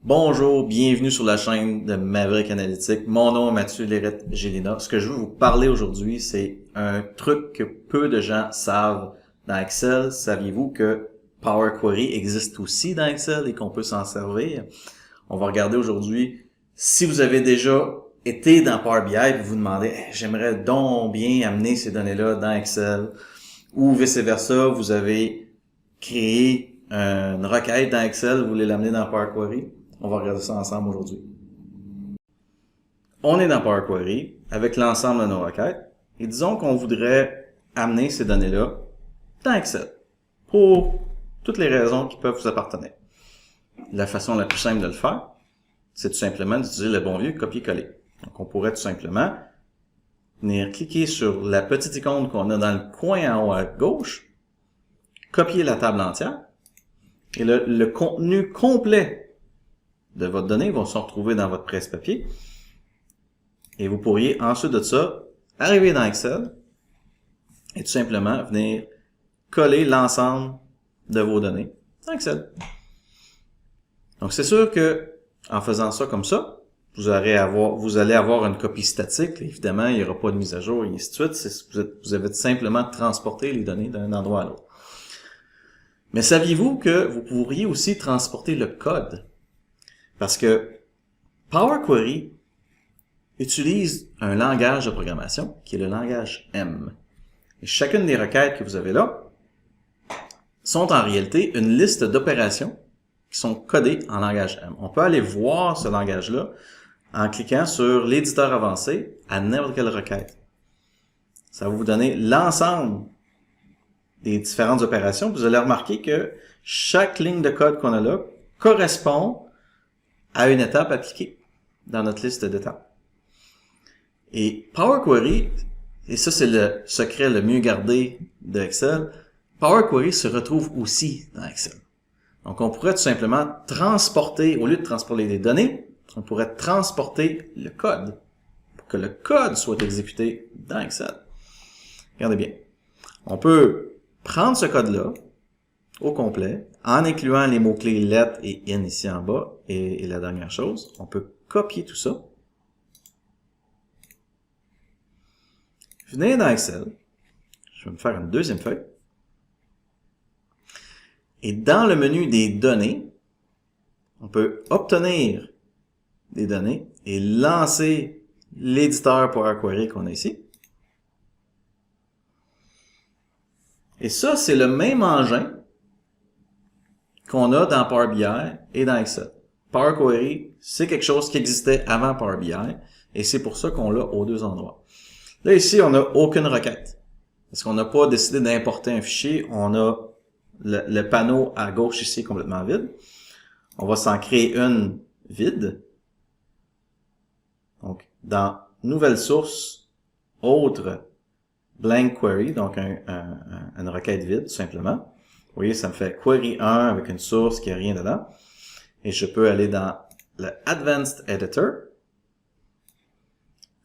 Bonjour, bienvenue sur la chaîne de Maverick Analytics. Mon nom est Mathieu Lérette-Gélina. Ce que je veux vous parler aujourd'hui, c'est un truc que peu de gens savent dans Excel. Saviez-vous que Power Query existe aussi dans Excel et qu'on peut s'en servir? On va regarder aujourd'hui si vous avez déjà été dans Power BI et vous vous demandez j'aimerais donc bien amener ces données-là dans Excel, ou vice-versa, vous avez créé une requête dans Excel, vous voulez l'amener dans Power Query. On va regarder ça ensemble aujourd'hui. On est dans Power Query avec l'ensemble de nos requêtes et disons qu'on voudrait amener ces données-là dans Excel pour toutes les raisons qui peuvent vous appartenir. La façon la plus simple de le faire, c'est tout simplement d'utiliser le bon vieux copier-coller. Donc on pourrait tout simplement venir cliquer sur la petite icône qu'on a dans le coin en haut à gauche, copier la table entière et le contenu complet de votre donnée vont se retrouver dans votre presse-papier. Et vous pourriez ensuite de ça arriver dans Excel et tout simplement venir coller l'ensemble de vos données dans Excel. Donc c'est sûr que en faisant ça comme ça, vous allez avoir une copie statique. Évidemment, il n'y aura pas de mise à jour et ainsi de suite. Vous avez simplement transporté les données d'un endroit à l'autre. Mais saviez-vous que vous pourriez aussi transporter le code? Parce que Power Query utilise un langage de programmation qui est le langage M. Et chacune des requêtes que vous avez là sont en réalité une liste d'opérations qui sont codées en langage M. On peut aller voir ce langage-là en cliquant sur l'éditeur avancé à n'importe quelle requête. Ça va vous donner l'ensemble des différentes opérations. Vous allez remarquer que chaque ligne de code qu'on a là correspond à une étape appliquée dans notre liste d'étapes. Et Power Query, et ça c'est le secret le mieux gardé de Excel, Power Query se retrouve aussi dans Excel. Donc on pourrait tout simplement transporter, au lieu de transporter des données, on pourrait transporter le code pour que le code soit exécuté dans Excel. Regardez bien. On peut prendre ce code-là au complet, en incluant les mots-clés let et in ici en bas, et la dernière chose, on peut copier tout ça, venir dans Excel, je vais me faire une deuxième feuille, et dans le menu des données, on peut obtenir des données et lancer l'éditeur Power Query qu'on a ici. Et ça, c'est le même engin qu'on a dans Power BI et dans Excel. Power Query, c'est quelque chose qui existait avant Power BI et c'est pour ça qu'on l'a aux deux endroits. Là, ici, on n'a aucune requête. Parce qu'on n'a pas décidé d'importer un fichier. On a le panneau à gauche ici complètement vide. On va s'en créer une vide. Donc, dans Nouvelle source, autre, blank query, donc une requête vide, tout simplement. Vous voyez, ça me fait query 1 avec une source qui n'a rien dedans. Et je peux aller dans le Advanced Editor,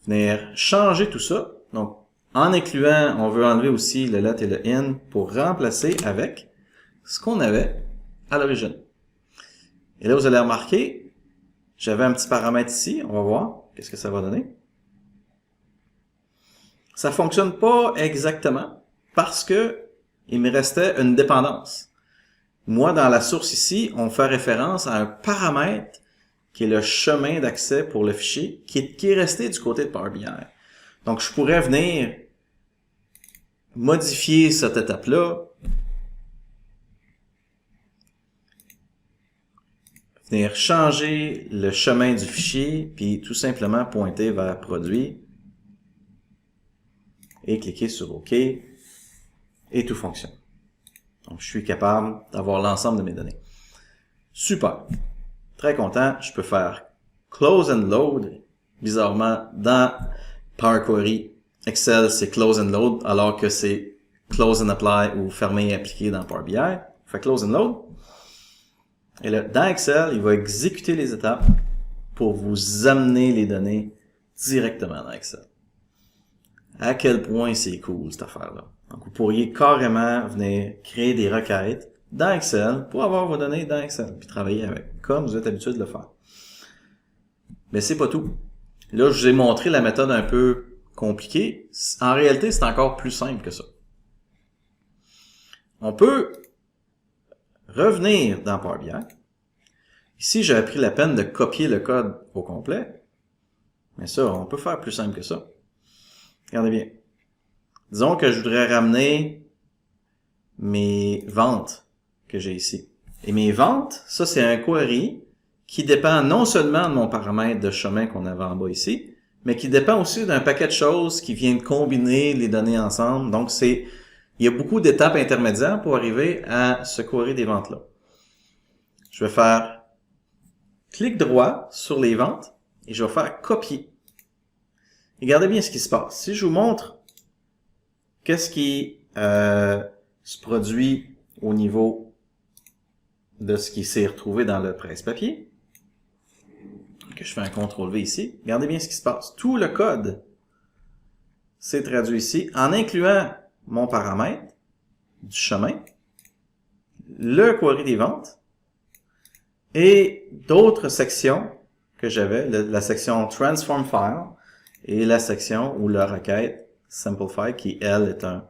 venir changer tout ça. Donc, en incluant, on veut enlever aussi le let et le in pour remplacer avec ce qu'on avait à l'origine. Et là, vous allez remarquer, j'avais un petit paramètre ici. On va voir qu'est-ce que ça va donner. Ça fonctionne pas exactement parce que il me restait une dépendance. Moi, dans la source ici, on fait référence à un paramètre qui est le chemin d'accès pour le fichier qui est resté du côté de Power BI. Donc, je pourrais venir modifier cette étape-là, venir changer le chemin du fichier, puis tout simplement pointer vers Produit et cliquer sur OK et tout fonctionne. Donc, je suis capable d'avoir l'ensemble de mes données. Super. Très content. Je peux faire Close and Load. Bizarrement, dans Power Query, Excel, c'est Close and Load, alors que c'est Close and Apply ou Fermer et Appliquer dans Power BI. Je fais Close and Load. Et là, dans Excel, il va exécuter les étapes pour vous amener les données directement dans Excel. À quel point c'est cool, cette affaire-là. Donc, vous pourriez carrément venir créer des requêtes dans Excel pour avoir vos données dans Excel, puis travailler avec, comme vous êtes habitué de le faire. Mais c'est pas tout. Là, je vous ai montré la méthode un peu compliquée. En réalité, c'est encore plus simple que ça. On peut revenir dans Power BI. Ici, j'avais pris la peine de copier le code au complet. Mais ça, on peut faire plus simple que ça. Regardez bien. Disons que je voudrais ramener mes ventes que j'ai ici. Et mes ventes, ça c'est un query qui dépend non seulement de mon paramètre de chemin qu'on avait en bas ici, mais qui dépend aussi d'un paquet de choses qui viennent combiner les données ensemble. Donc il y a beaucoup d'étapes intermédiaires pour arriver à ce query des ventes-là. Je vais faire clic droit sur les ventes et je vais faire copier. Regardez bien ce qui se passe. Si je vous montre qu'est-ce qui se produit au niveau de ce qui s'est retrouvé dans le presse-papier, que je fais un CTRL-V ici, regardez bien ce qui se passe. Tout le code s'est traduit ici, en incluant mon paramètre du chemin, le query des ventes, et d'autres sections que j'avais, la section Transform File, et la section où la requête Simplify, qui, elle, est un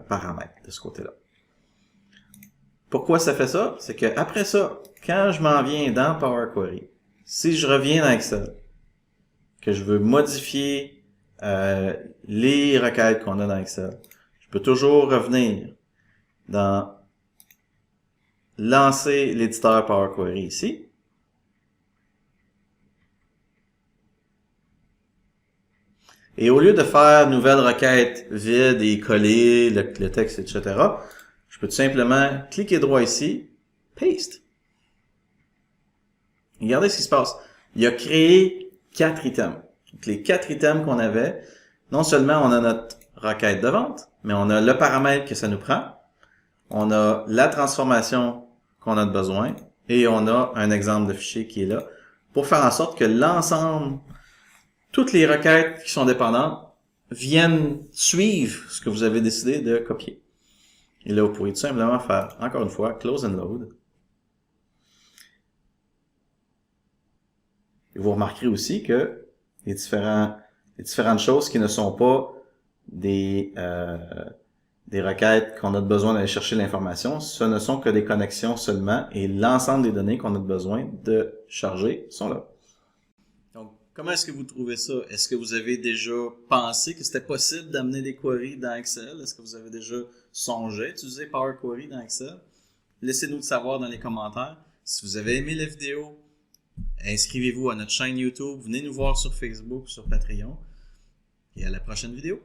paramètre de ce côté-là. Pourquoi ça fait ça? C'est que après ça, quand je m'en viens dans Power Query, si je reviens dans Excel, que je veux modifier les requêtes qu'on a dans Excel, je peux toujours revenir dans lancer l'éditeur Power Query ici. Et au lieu de faire nouvelle requête vide et coller le texte, etc., je peux tout simplement cliquer droit ici, paste. Regardez ce qui se passe. Il a créé 4 items. Donc, les 4 items qu'on avait, non seulement on a notre requête de vente, mais on a le paramètre que ça nous prend, on a la transformation qu'on a besoin, et on a un exemple de fichier qui est là, pour faire en sorte que l'ensemble, toutes les requêtes qui sont dépendantes, viennent suivre ce que vous avez décidé de copier. Et là, vous pourrez tout simplement faire, encore une fois, close and load. Et vous remarquerez aussi que les différentes choses qui ne sont pas des requêtes qu'on a besoin d'aller chercher l'information, ce ne sont que des connexions seulement, et l'ensemble des données qu'on a besoin de charger sont là. Donc, comment est-ce que vous trouvez ça? Est-ce que vous avez déjà pensé que c'était possible d'amener des queries dans Excel? Est-ce que vous avez déjà songé à utiliser Power Query dans Excel? Laissez-nous le savoir dans les commentaires. Si vous avez aimé la vidéo, inscrivez-vous à notre chaîne YouTube, venez nous voir sur Facebook, sur Patreon, et à la prochaine vidéo.